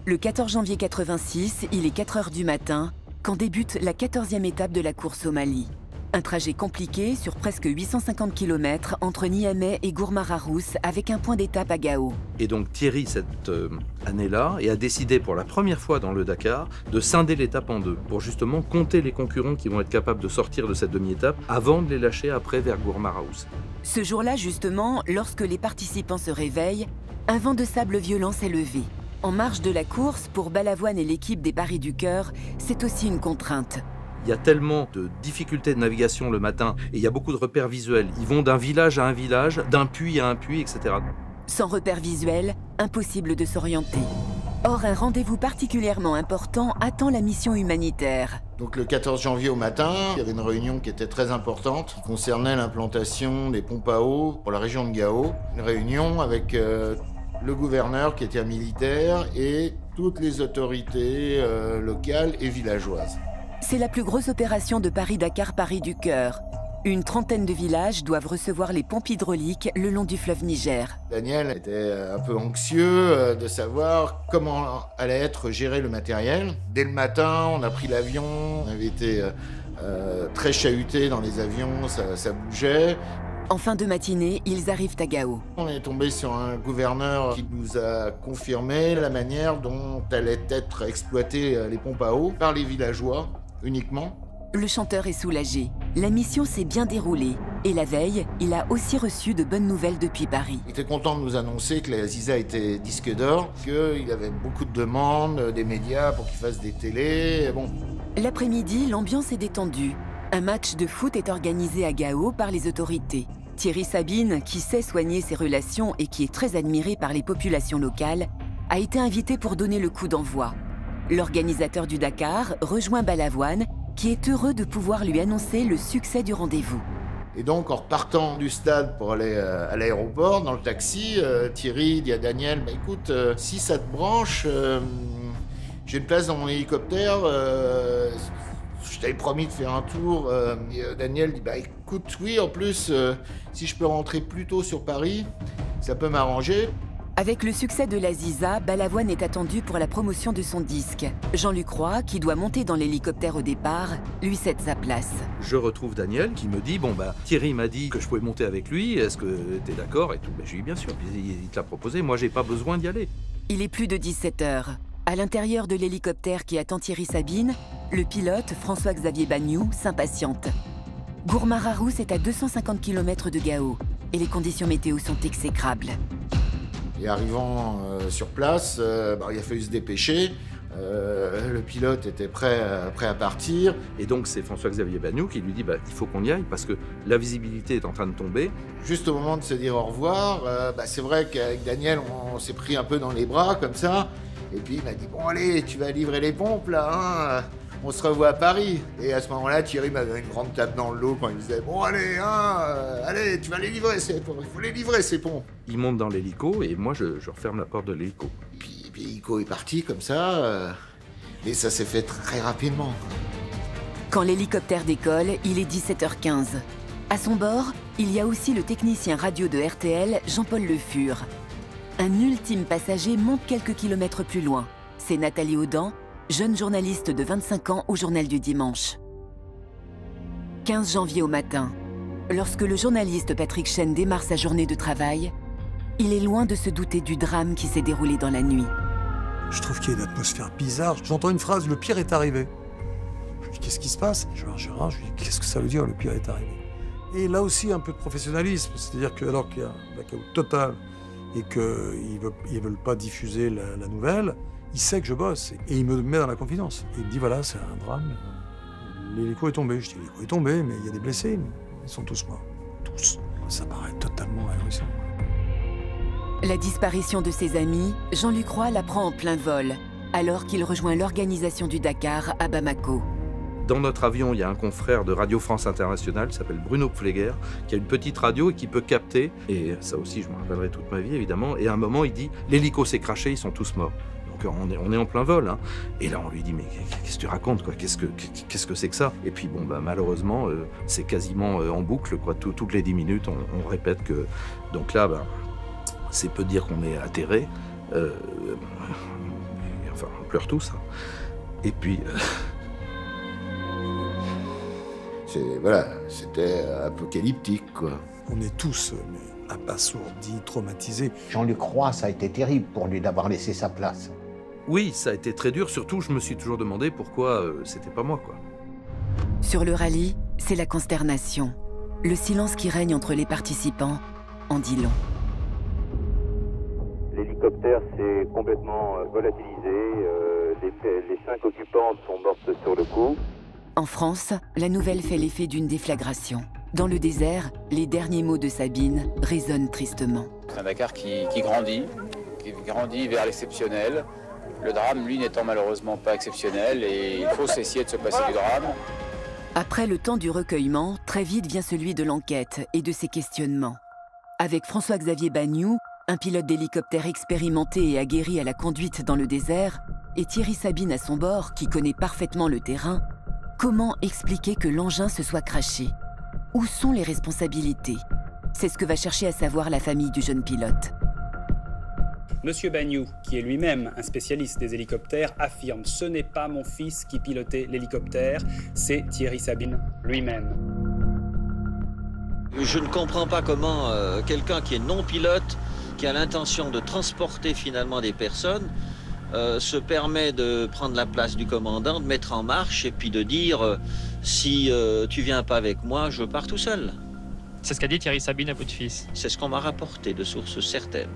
Le 14 janvier 86, il est 4 heures du matin, quand débute la 14e étape de la course au Mali. Un trajet compliqué sur presque 850 km entre Niamey et Gourmara-Rousse avec un point d'étape à Gao. Et donc Thierry, cette année-là, a décidé pour la première fois dans le Dakar de scinder l'étape en deux pour justement compter les concurrents qui vont être capables de sortir de cette demi-étape avant de les lâcher après vers Gourmara-Rousse. Ce jour-là, justement, lorsque les participants se réveillent, un vent de sable violent s'est levé. En marge de la course, pour Balavoine et l'équipe des Paris du Cœur, c'est aussi une contrainte. Il y a tellement de difficultés de navigation le matin et il y a beaucoup de repères visuels. Ils vont d'un village à un village, d'un puits à un puits, etc. Sans repères visuels, impossible de s'orienter. Or, un rendez-vous particulièrement important attend la mission humanitaire. Donc le 14 janvier au matin, il y avait une réunion qui était très importante, qui concernait l'implantation des pompes à eau pour la région de Gao. Une réunion avec le gouverneur qui était un militaire et toutes les autorités locales et villageoises. C'est la plus grosse opération de Paris-Dakar, Paris du Cœur. Une trentaine de villages doivent recevoir les pompes hydrauliques le long du fleuve Niger. Daniel était un peu anxieux de savoir comment allait être géré le matériel. Dès le matin, on a pris l'avion, on avait été très chahutés dans les avions, ça bougeait. En fin de matinée, ils arrivent à Gao. On est tombé sur un gouverneur qui nous a confirmé la manière dont allaient être exploitées les pompes à eau par les villageois uniquement. Le chanteur est soulagé. La mission s'est bien déroulée. Et la veille, il a aussi reçu de bonnes nouvelles depuis Paris. Il était content de nous annoncer que la Ziza était disque d'or, qu'il avait beaucoup de demandes des médias pour qu'il fasse des télés. Bon. L'après-midi, l'ambiance est détendue. Un match de foot est organisé à Gao par les autorités. Thierry Sabine, qui sait soigner ses relations et qui est très admiré par les populations locales, a été invité pour donner le coup d'envoi. L'organisateur du Dakar rejoint Balavoine, qui est heureux de pouvoir lui annoncer le succès du rendez-vous. Et donc, en repartant du stade pour aller à l'aéroport, dans le taxi, Thierry dit à Daniel, bah, écoute, si ça te branche, j'ai une place dans mon hélicoptère, je t'avais promis de faire un tour. Daniel dit, bah écoute, oui, en plus, si je peux rentrer plus tôt sur Paris, ça peut m'arranger. Avec le succès de la Ziza, Balavoine est attendu pour la promotion de son disque. Jean-Luc Roy, qui doit monter dans l'hélicoptère au départ, lui cède sa place. Je retrouve Daniel qui me dit, bon bah Thierry m'a dit que je pouvais monter avec lui, est-ce que t'es d'accord et tout. Ben, je lui dis bien sûr, il te l'a proposé, moi j'ai pas besoin d'y aller. Il est plus de 17 heures. À l'intérieur de l'hélicoptère qui attend Thierry Sabine, le pilote, François-Xavier Bagnoux, s'impatiente. Gourmara-Rousse est à 250 km de Gao et les conditions météo sont exécrables. Et arrivant sur place, il a fallu se dépêcher. Le pilote était prêt à partir. Et donc c'est François-Xavier Bagnoux qui lui dit il faut qu'on y aille parce que la visibilité est en train de tomber. Juste au moment de se dire au revoir, c'est vrai qu'avec Daniel, on s'est pris un peu dans les bras comme ça. Et puis il m'a dit, bon allez, tu vas livrer les pompes là, hein, on se revoit à Paris. Et à ce moment-là, Thierry m'a donné une grande tape dans le dos quand il me disait, bon allez, allez, tu vas les livrer ces pompes, il faut les livrer ces pompes. Il monte dans l'hélico et moi je referme la porte de l'hélico. Puis l'hélico est parti comme ça, et ça s'est fait très rapidement. Quand l'hélicoptère décolle, il est 17h15. À son bord, il y a aussi le technicien radio de RTL, Jean-Paul Le Fur. Un ultime passager monte quelques kilomètres plus loin. C'est Nathalie Audan, jeune journaliste de 25 ans au Journal du Dimanche. 15 janvier au matin, lorsque le journaliste Patrick Chêne démarre sa journée de travail, il est loin de se douter du drame qui s'est déroulé dans la nuit. Je trouve qu'il y a une atmosphère bizarre. J'entends une phrase, le pire est arrivé. Je dis, qu'est-ce qui se passe? Je dis, qu'est-ce que ça veut dire, le pire est arrivé? Et là aussi, un peu de professionnalisme. C'est-à-dire que alors qu'il y a un blackout total, et qu'ils ne veulent pas diffuser la nouvelle, il sait que je bosse. Et il me met dans la confidence. Et il me dit, voilà, c'est un drame. L'hélico est tombé. Je dis, l'hélico est tombé, mais il y a des blessés. Ils sont tous morts. Tous. Ça paraît totalement ahurissant. La disparition de ses amis, Jean-Luc Roy l'apprend en plein vol, alors qu'il rejoint l'organisation du Dakar à Bamako. Dans notre avion, il y a un confrère de Radio France Internationale, qui s'appelle Bruno Pfleger, qui a une petite radio et qui peut capter, et ça aussi je me rappellerai toute ma vie évidemment, et à un moment il dit « l'hélico s'est crashé, ils sont tous morts ». Donc on est en plein vol, hein. Et là on lui dit « mais qu'est-ce que tu racontes quoi, qu'est-ce que c'est que ça ?» Et puis bon, malheureusement, c'est quasiment en boucle, quoi. Toutes les 10 minutes on répète que... Donc là, c'est peu dire qu'on est atterré. Enfin, on pleure tous. Hein. Et puis... C'était apocalyptique, quoi. On est tous abasourdis, traumatisés. Jean-Luc Roy, ça a été terrible pour lui d'avoir laissé sa place. Oui, ça a été très dur. Surtout, je me suis toujours demandé pourquoi c'était pas moi, quoi. Sur le rallye, c'est la consternation. Le silence qui règne entre les participants en dit long. L'hélicoptère s'est complètement volatilisé. Les 5 occupantes sont mortes sur le coup. En France, la nouvelle fait l'effet d'une déflagration. Dans le désert, les derniers mots de Sabine résonnent tristement. C'est un Dakar qui grandit vers l'exceptionnel. Le drame, lui, n'étant malheureusement pas exceptionnel, et il faut essayer de se passer du drame. Après le temps du recueillement, très vite vient celui de l'enquête et de ses questionnements. Avec François-Xavier Bagnoud, un pilote d'hélicoptère expérimenté et aguerri à la conduite dans le désert, et Thierry Sabine à son bord, qui connaît parfaitement le terrain, comment expliquer que l'engin se soit crashé? Où sont les responsabilités? C'est ce que va chercher à savoir la famille du jeune pilote. Monsieur Bagnoud, qui est lui-même un spécialiste des hélicoptères, affirme « Ce n'est pas mon fils qui pilotait l'hélicoptère, c'est Thierry Sabine lui-même. » Je ne comprends pas comment quelqu'un qui est non-pilote, qui a l'intention de transporter finalement des personnes, se permet de prendre la place du commandant, de mettre en marche et puis de dire si tu viens pas avec moi, je pars tout seul. C'est ce qu'a dit Thierry Sabine à votre fils. C'est ce qu'on m'a rapporté de sources certaines.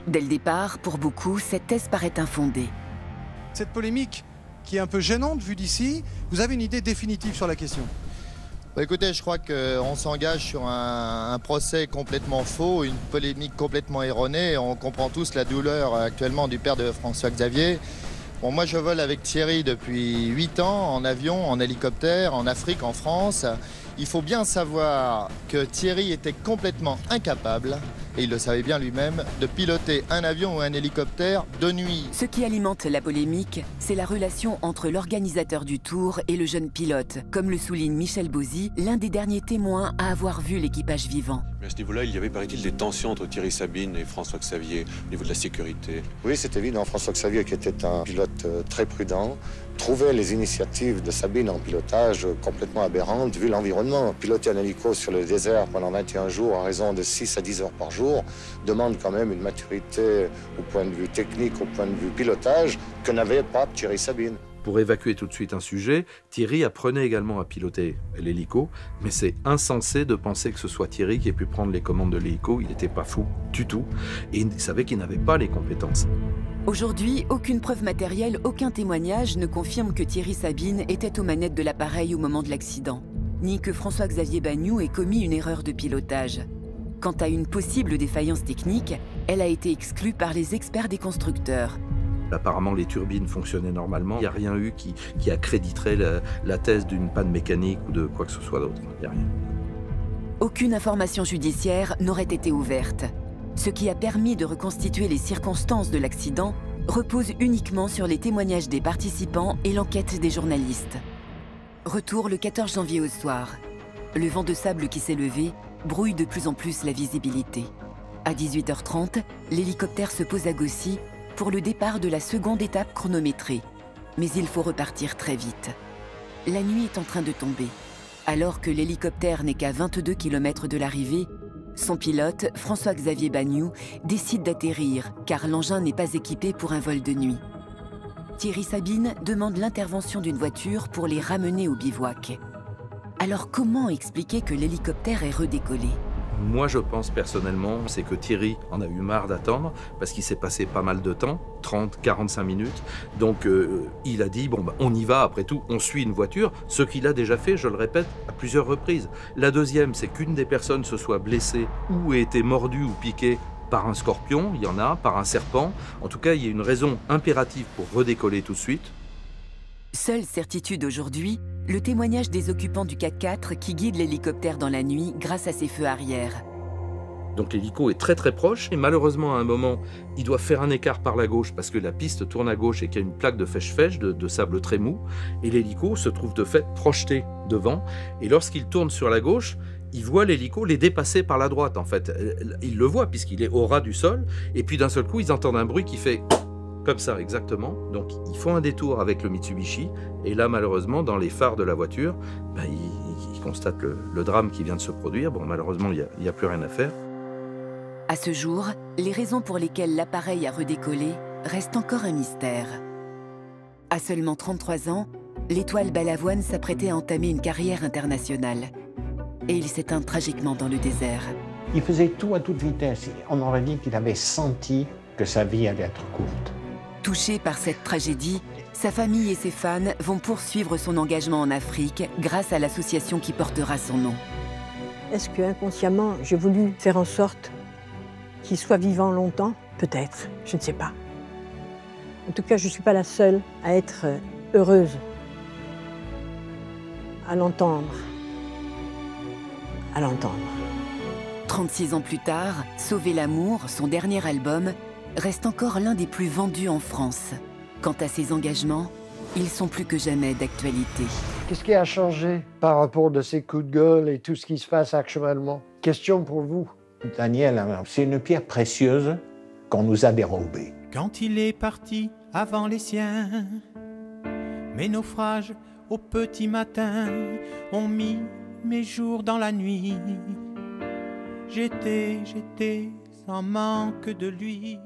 Dès le départ, pour beaucoup, cette thèse paraît infondée. Cette polémique, qui est un peu gênante vue d'ici, vous avez une idée définitive sur la question? Écoutez, je crois qu'on s'engage sur un procès complètement faux, une polémique complètement erronée. On comprend tous la douleur actuellement du père de François-Xavier. Bon, moi, je vole avec Thierry depuis 8 ans, en avion, en hélicoptère, en Afrique, en France. Il faut bien savoir que Thierry était complètement incapable, et il le savait bien lui-même, de piloter un avion ou un hélicoptère de nuit. Ce qui alimente la polémique, c'est la relation entre l'organisateur du tour et le jeune pilote, comme le souligne Michel Bauzy, l'un des derniers témoins à avoir vu l'équipage vivant. Mais à ce niveau-là, il y avait, paraît-il, des tensions entre Thierry Sabine et François-Xavier au niveau de la sécurité. Oui, c'est évident. François-Xavier, qui était un pilote très prudent, trouvait les initiatives de Sabine en pilotage complètement aberrantes vu l'environnement. Piloter un hélico sur le désert pendant 21 jours à raison de 6 à 10 heures par jour demande quand même une maturité au point de vue technique, au point de vue pilotage, que n'avait pas Thierry Sabine. Pour évacuer tout de suite un sujet, Thierry apprenait également à piloter l'hélico, mais c'est insensé de penser que ce soit Thierry qui ait pu prendre les commandes de l'hélico. Il n'était pas fou du tout, et il savait qu'il n'avait pas les compétences. Aujourd'hui, aucune preuve matérielle, aucun témoignage ne confirme que Thierry Sabine était aux manettes de l'appareil au moment de l'accident, ni que François-Xavier Bagnoud ait commis une erreur de pilotage. Quant à une possible défaillance technique, elle a été exclue par les experts des constructeurs. Apparemment, les turbines fonctionnaient normalement. Il n'y a rien eu qui accréditerait la thèse d'une panne mécanique ou de quoi que ce soit d'autre. Il n'y a rien. Aucune information judiciaire n'aurait été ouverte. Ce qui a permis de reconstituer les circonstances de l'accident repose uniquement sur les témoignages des participants et l'enquête des journalistes. Retour le 14 janvier au soir. Le vent de sable qui s'est levé brouille de plus en plus la visibilité. À 18h30, l'hélicoptère se pose à Gossy pour le départ de la seconde étape chronométrée. Mais il faut repartir très vite. La nuit est en train de tomber. Alors que l'hélicoptère n'est qu'à 22 km de l'arrivée, son pilote, François-Xavier Bagnoud, décide d'atterrir car l'engin n'est pas équipé pour un vol de nuit. Thierry Sabine demande l'intervention d'une voiture pour les ramener au bivouac. Alors comment expliquer que l'hélicoptère est redécollé ? Moi, je pense personnellement, c'est que Thierry en a eu marre d'attendre parce qu'il s'est passé pas mal de temps, 30-45 minutes. Donc, il a dit, bon, on y va, après tout, on suit une voiture, ce qu'il a déjà fait, je le répète, à plusieurs reprises. La deuxième, c'est qu'une des personnes se soit blessée ou ait été mordue ou piquée par un scorpion, il y en a, par un serpent. En tout cas, il y a une raison impérative pour redécoller tout de suite. Seule certitude aujourd'hui, le témoignage des occupants du 4x4 qui guide l'hélicoptère dans la nuit grâce à ses feux arrière. Donc l'hélico est très très proche et malheureusement à un moment, il doit faire un écart par la gauche parce que la piste tourne à gauche et qu'il y a une plaque de fèche-fèche, de sable très mou, et l'hélico se trouve de fait projeté devant. Et lorsqu'il tourne sur la gauche, il voit l'hélico les dépasser par la droite en fait. Il le voit puisqu'il est au ras du sol et puis d'un seul coup, ils entendent un bruit qui fait Comme ça, exactement. Donc, ils font un détour avec le Mitsubishi. Et là, malheureusement, dans les phares de la voiture, ils constatent le drame qui vient de se produire. Bon, malheureusement, il n'y a plus rien à faire. À ce jour, les raisons pour lesquelles l'appareil a redécollé restent encore un mystère. À seulement 33 ans, l'étoile Balavoine s'apprêtait à entamer une carrière internationale. Et il s'éteint tragiquement dans le désert. Il faisait tout à toute vitesse. On aurait dit qu'il avait senti que sa vie allait être courte. Touché par cette tragédie, sa famille et ses fans vont poursuivre son engagement en Afrique grâce à l'association qui portera son nom. Est-ce que inconsciemment, j'ai voulu faire en sorte qu'il soit vivant longtemps? Peut-être, je ne sais pas. En tout cas, je ne suis pas la seule à être heureuse à l'entendre. 36 ans plus tard, Sauver l'amour, son dernier album, reste encore l'un des plus vendus en France. Quant à ses engagements, ils sont plus que jamais d'actualité. Qu'est-ce qui a changé par rapport de ces coups de gueule et tout ce qui se passe actuellement? Question pour vous. Daniel, c'est une pierre précieuse qu'on nous a dérobée. Quand il est parti avant les siens, mes naufrages au petit matin ont mis mes jours dans la nuit. J'étais sans manque de lui.